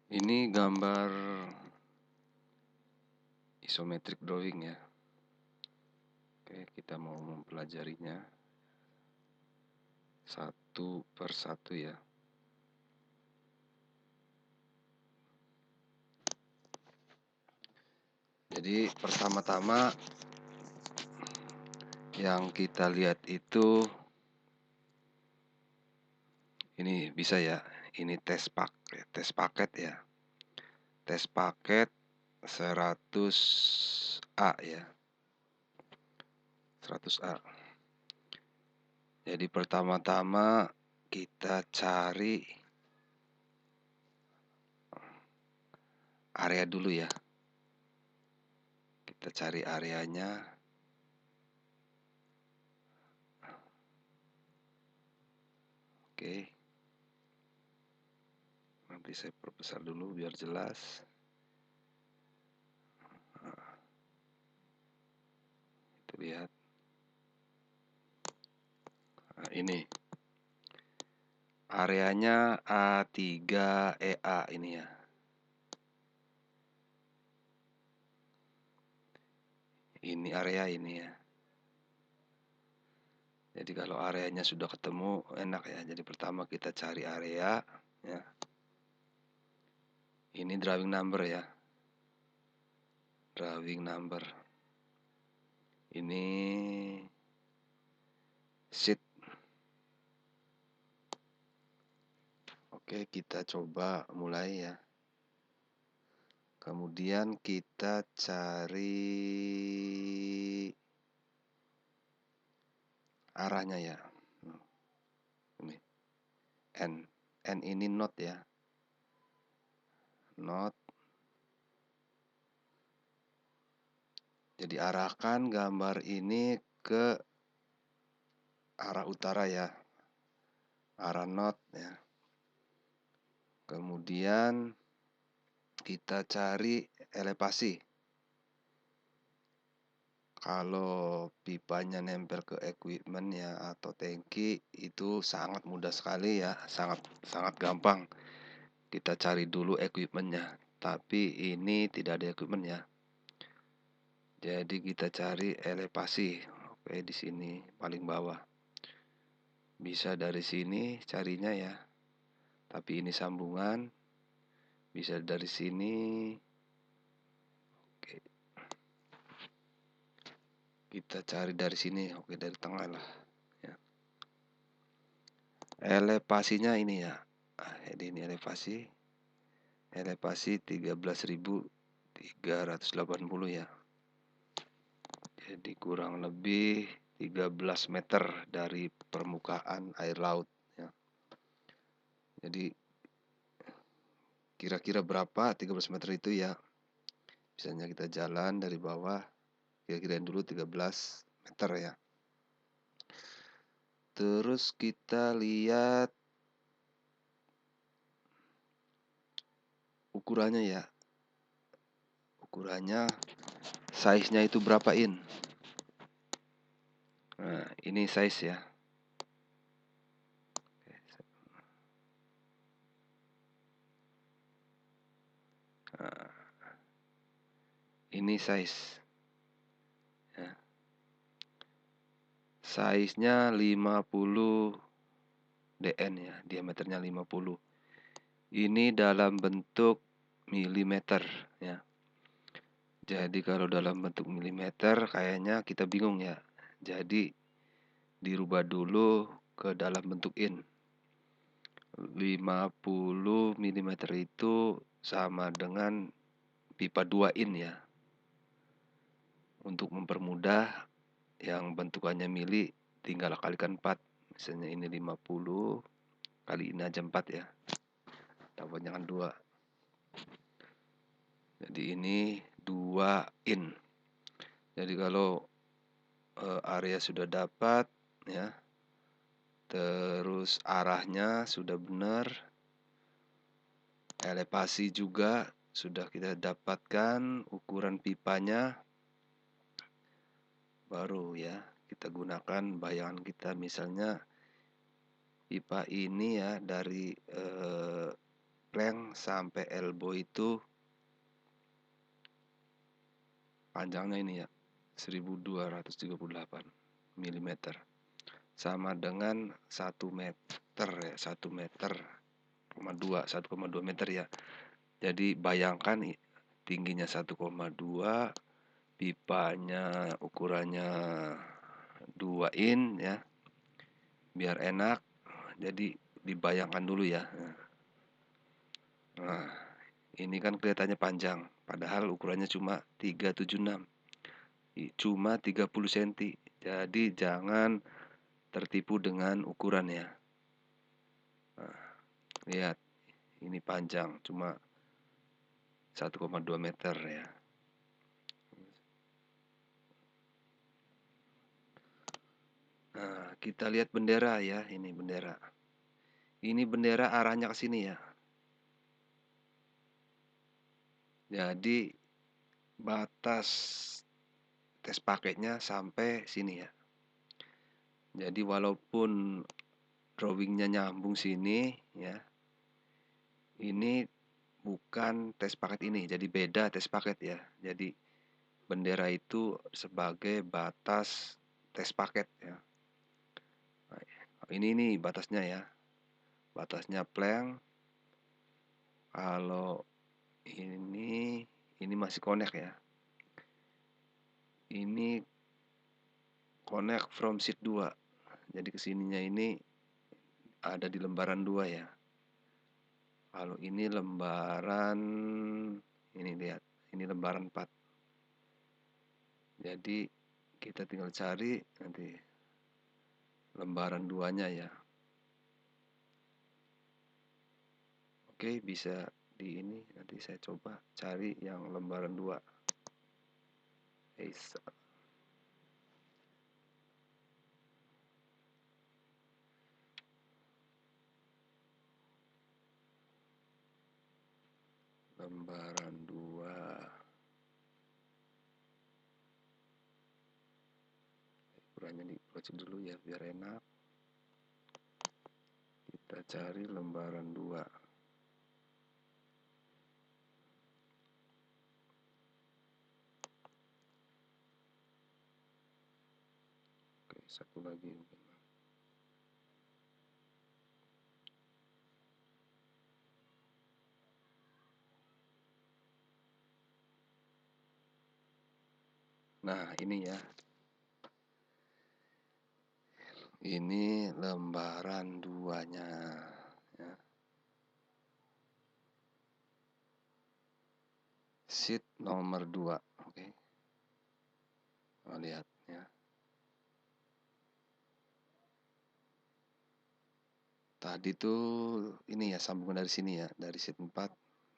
Ini gambar isometric drawing ya. Oke, kita mau mempelajarinya satu per satu ya. Jadi pertama-tama yang kita lihat itu ini bisa ya. Ini tes paket ya. Tes paket 100A ya. 100A. Jadi pertama-tama kita cari area dulu ya. Kita cari areanya. Oke. Nanti saya perbesar dulu biar jelas. Itu lihat. Nah, ini areanya A3EA ini ya. Ini area ini ya. Jadi kalau areanya sudah ketemu enak ya. Jadi pertama kita cari area ya. Ini drawing number ya. Drawing number. Ini sheet. Oke, kita coba mulai ya. Kemudian kita cari arahnya ya. Ini N ini not ya. Not. Jadi arahkan gambar ini ke arah utara ya. Arah not ya. Kemudian kita cari elevasi. Kalau pipanya nempel ke equipment ya atau tangki itu sangat mudah sekali ya, sangat gampang. Kita cari dulu equipmentnya, tapi ini tidak ada equipment ya. Jadi kita cari elevasi. Oke, di sini paling bawah. Bisa dari sini carinya ya. Tapi ini sambungan. Bisa dari sini. Oke. Kita cari dari sini. Oke, dari tengah lah ya. Elevasinya ini ya. Jadi ini elevasi 13.380 ya. Jadi kurang lebih 13 meter dari permukaan air laut ya. Jadi kira-kira berapa 13 meter itu ya. Misalnya kita jalan dari bawah, kira-kira dulu 13 meter ya. Terus kita lihat ukurannya ya. Ukurannya size-nya itu berapa in. Nah, ini size ya. Nah, ini size ya. Size-nya 50 dn ya, diameternya 50. Ini dalam bentuk milimeter ya. Jadi kalau dalam bentuk milimeter kayaknya kita bingung ya. Jadi dirubah dulu ke dalam bentuk in. 50 mm itu sama dengan pipa 2 in ya. Untuk mempermudah yang bentukannya mili tinggal kalikan 4. Misalnya ini 50 kali ini aja 4 ya. Tambah jangan 2. Jadi ini 2 in. Jadi kalau area sudah dapat ya. Terus arahnya sudah benar. Elevasi juga sudah kita dapatkan, ukuran pipanya baru ya kita gunakan bayangan kita. Misalnya pipa ini ya dari plank sampai elbow itu panjangnya ini ya 1238 mm, sama dengan 1 meter ya, 1 meter 1,2 meter ya. Jadi bayangkan tingginya 1,2, pipanya ukurannya 2 in ya, biar enak. Jadi dibayangkan dulu ya. Nah, ini kan kelihatannya panjang, padahal ukurannya cuma 376, cuma 30 cm. Jadi jangan tertipu dengan ukuran ya. Nah, lihat, ini panjang, cuma 1,2 meter ya. Nah, kita lihat bendera ya, ini bendera. Ini bendera arahnya ke sini ya. Jadi batas tes paketnya sampai sini ya. Jadi walaupun drawingnya nyambung sini ya, ini bukan tes paket ini, jadi beda tes paket ya. Jadi bendera itu sebagai batas tes paket ya. Nah, ini batasnya ya, batasnya plank. Kalau ini masih connect ya, ini connect from sheet 2. Jadi kesininya ini ada di lembaran 2 ya. Kalau ini lembaran, ini lihat, ini lembaran 4. Jadi kita tinggal cari nanti lembaran 2-nya ya. Oke, bisa di ini, nanti saya coba cari yang lembaran 2. Lembaran 2. Ukurannya diproces dulu ya biar enak. Kita cari lembaran 2. Oke, satu lagi mungkin. Nah, ini ya. Ini lembaran 2-nya ya. Sheet nomor 2. Oke. Oh, lihat ya. Tadi tuh ini ya sambungan dari sini ya, dari sheet 4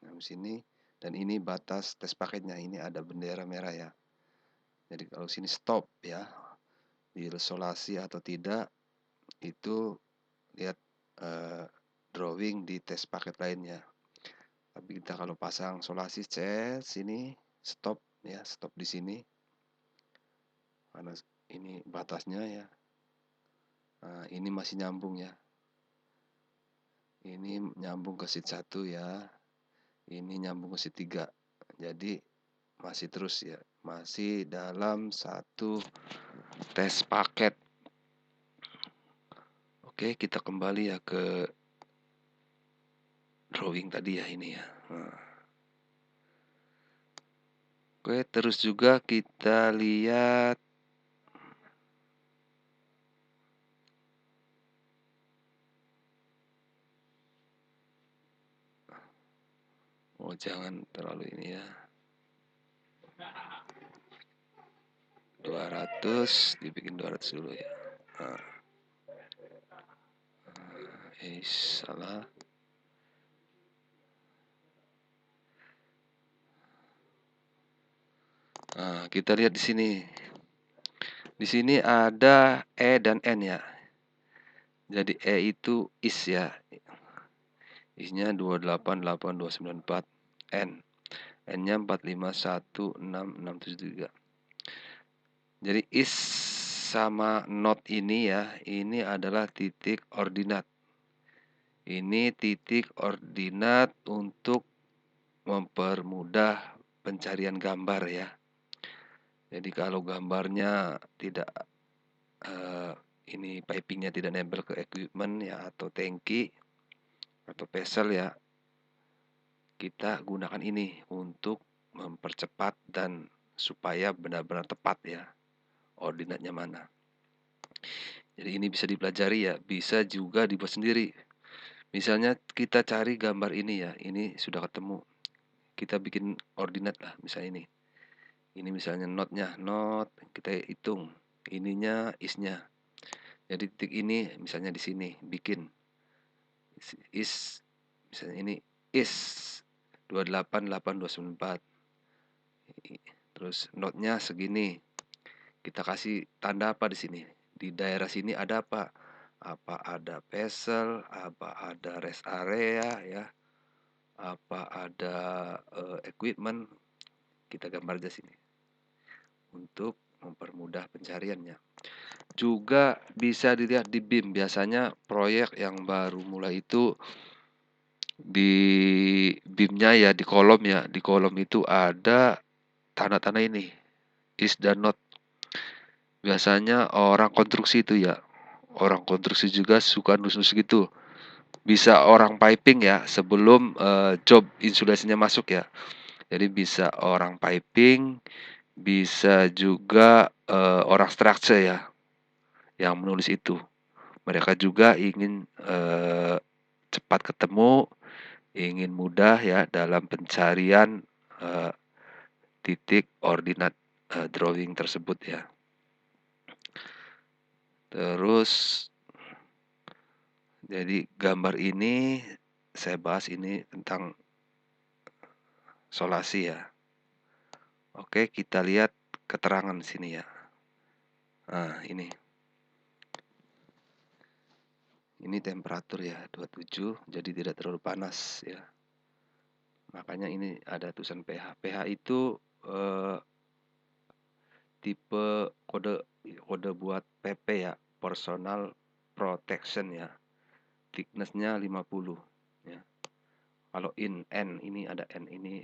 yang sini, dan ini batas tes paketnya. Ini ada bendera merah ya. Jadi kalau sini stop ya, diisolasi atau tidak itu lihat drawing di tes paket lainnya. Tapi kita kalau pasang solasi cek sini stop ya, stop di sini karena ini batasnya ya. Nah, ini masih nyambung ya, ini nyambung ke sheet 1 ya, ini nyambung ke sheet 3. Jadi masih terus ya, masih dalam satu tes paket. Oke, kita kembali ya ke drawing tadi ya, ini ya. Nah. Oke, terus juga kita lihat jangan terlalu ini ya. 200 dibikin 200 dulu ya. Nah. Salah. Nah, kita lihat di sini. Di sini ada E dan N ya. Jadi E itu is ya. Isnya 288.294. N-nya 4516673. Jadi is sama not ini ya, ini adalah titik ordinat. Ini titik ordinat untuk mempermudah pencarian gambar ya. Jadi kalau gambarnya tidak ini pipingnya tidak nempel ke equipment ya, atau tangki atau vessel ya, kita gunakan ini untuk mempercepat dan supaya benar-benar tepat ya ordinatnya mana. Jadi ini bisa dipelajari ya, bisa juga dibuat sendiri. Misalnya kita cari gambar ini ya, ini sudah ketemu. Kita bikin ordinat lah, misalnya ini. Ini misalnya notnya, not kita hitung. Ininya isnya. Jadi titik ini misalnya di sini bikin is, misalnya ini is 288,294. Terus notnya segini. Kita kasih tanda apa di sini? Di daerah sini ada apa? Apa ada vessel, apa ada rest area ya, apa ada equipment, kita gambar aja sini untuk mempermudah pencariannya. Juga bisa dilihat di BIM. Biasanya proyek yang baru mulai itu di BIM-nya ya, di kolom ya, di kolom itu ada tanda-tanda ini, is dan not. Biasanya orang konstruksi itu ya, orang konstruksi juga suka nus-nus gitu. Bisa orang piping ya sebelum job insulasinya masuk ya. Jadi bisa orang piping, bisa juga orang structure ya yang menulis itu. Mereka juga ingin cepat ketemu, ingin mudah ya dalam pencarian titik ordinat drawing tersebut ya. Terus jadi gambar ini saya bahas ini tentang solasi ya. Oke, kita lihat keterangan di sini ya. Nah, ini. Ini temperatur ya, 27, jadi tidak terlalu panas ya. Makanya ini ada tulisan pH. pH itu tipe kode buat PP ya, personal protection ya. Thickness-nya 50 ya. Kalau N ini ada N ini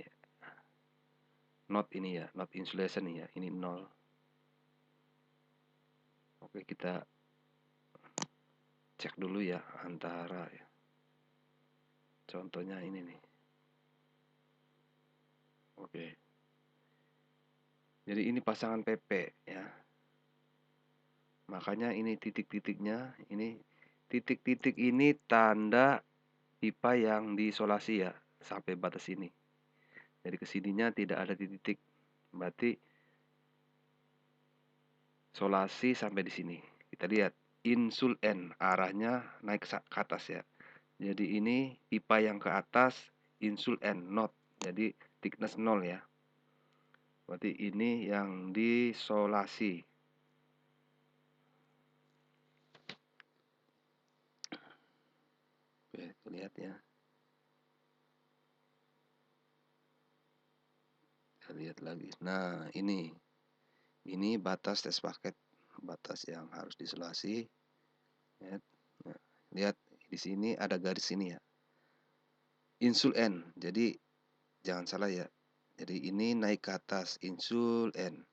not ini ya, not insulation ya, ini 0. Oke, kita cek dulu ya antara ya. Contohnya ini nih. Oke. Jadi ini pasangan PP ya. Makanya ini titik-titiknya, ini titik-titik ini tanda pipa yang diisolasi ya sampai batas ini. Jadi kesininya tidak ada titik, berarti solasi sampai di sini. Kita lihat insul N arahnya naik ke atas ya. Jadi ini pipa yang ke atas insul N not. Jadi thickness 0 ya. Berarti ini yang disolasi. Oke, lihat ya. Kita lihat lagi. Nah, ini batas tes paket, batas yang harus disolasi. Ya. Nah, lihat di sini ada garis ini ya. Insul N. Jadi jangan salah ya. Jadi ini naik ke atas insul N.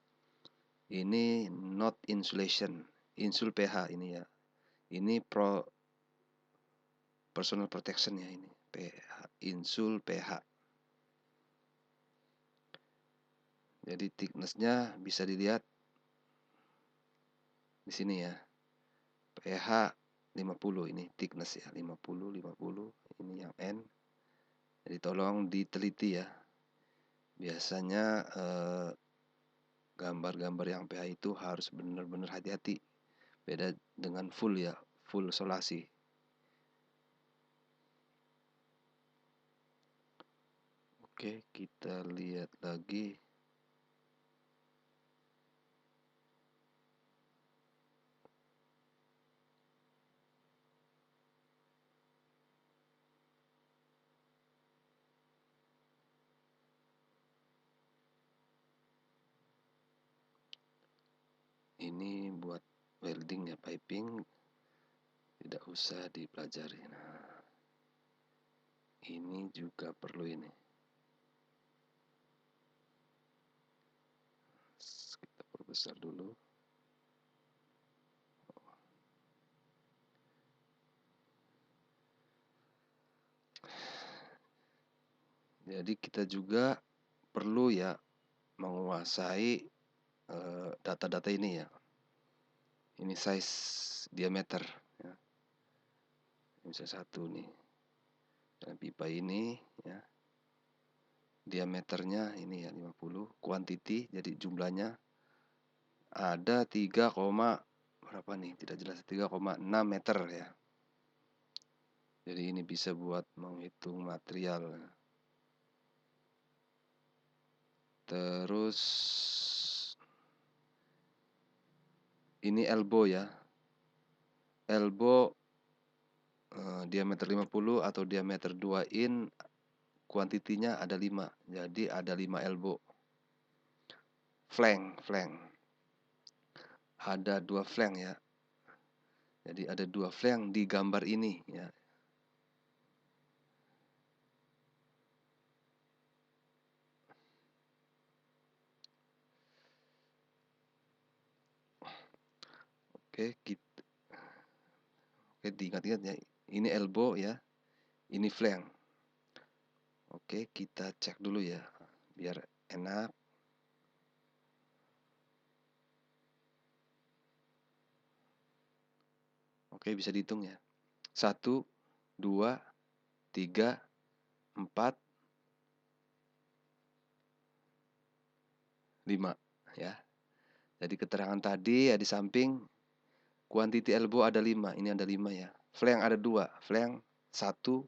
Ini not insulation, insul pH ini ya. Ini personal protection ya ini. pH, insul pH. Jadi thickness-nya bisa dilihat di sini ya. pH 50 ini thickness ya, 50 ini yang N. Jadi tolong diteliti ya. Biasanya gambar-gambar yang pH itu harus benar-benar hati-hati. Beda dengan full ya, full solasi. Oke, kita lihat lagi. Ini buat welding ya, piping tidak usah dipelajari. Nah, Ini juga perlu ini. Kita perbesar dulu. Jadi kita juga perlu ya menguasai data-data ini ya. Ini size diameter ya. Ini bisa satu nih. Dan pipa ini ya. Diameternya ini ya 50, quantity jadi jumlahnya ada 3, berapa nih? Tidak jelas, 3,6 meter ya. Jadi ini bisa buat menghitung material. Terus ini elbow ya. Elbow diameter 50 atau diameter 2 in, kuantitinya ada 5. Jadi ada 5 elbow. Flank. Ada 2 flank ya. Jadi ada 2 flank di gambar ini ya. Oke, diingat-ingat ya. Ini elbow ya. Ini flank. Oke, kita cek dulu ya. Biar enak. Oke, bisa dihitung ya. 1, 2, 3, 4, 5 ya. Jadi keterangan tadi ya di samping quantity elbow ada 5. Ini ada 5 ya. Flank ada 2. Flank 1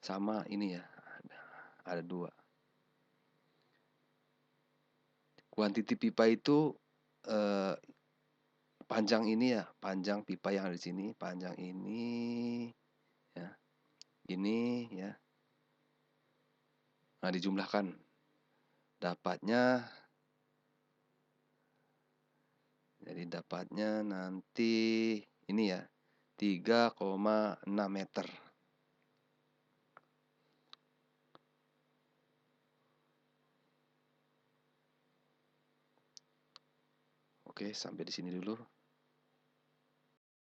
sama ini ya. Ada 2. Quantity pipa itu panjang ini ya, panjang pipa yang ada di sini, panjang ini ya. Ini ya. Nah, dijumlahkan. Dapatnya nanti ini ya 3,6 meter. Oke, sampai di sini dulu.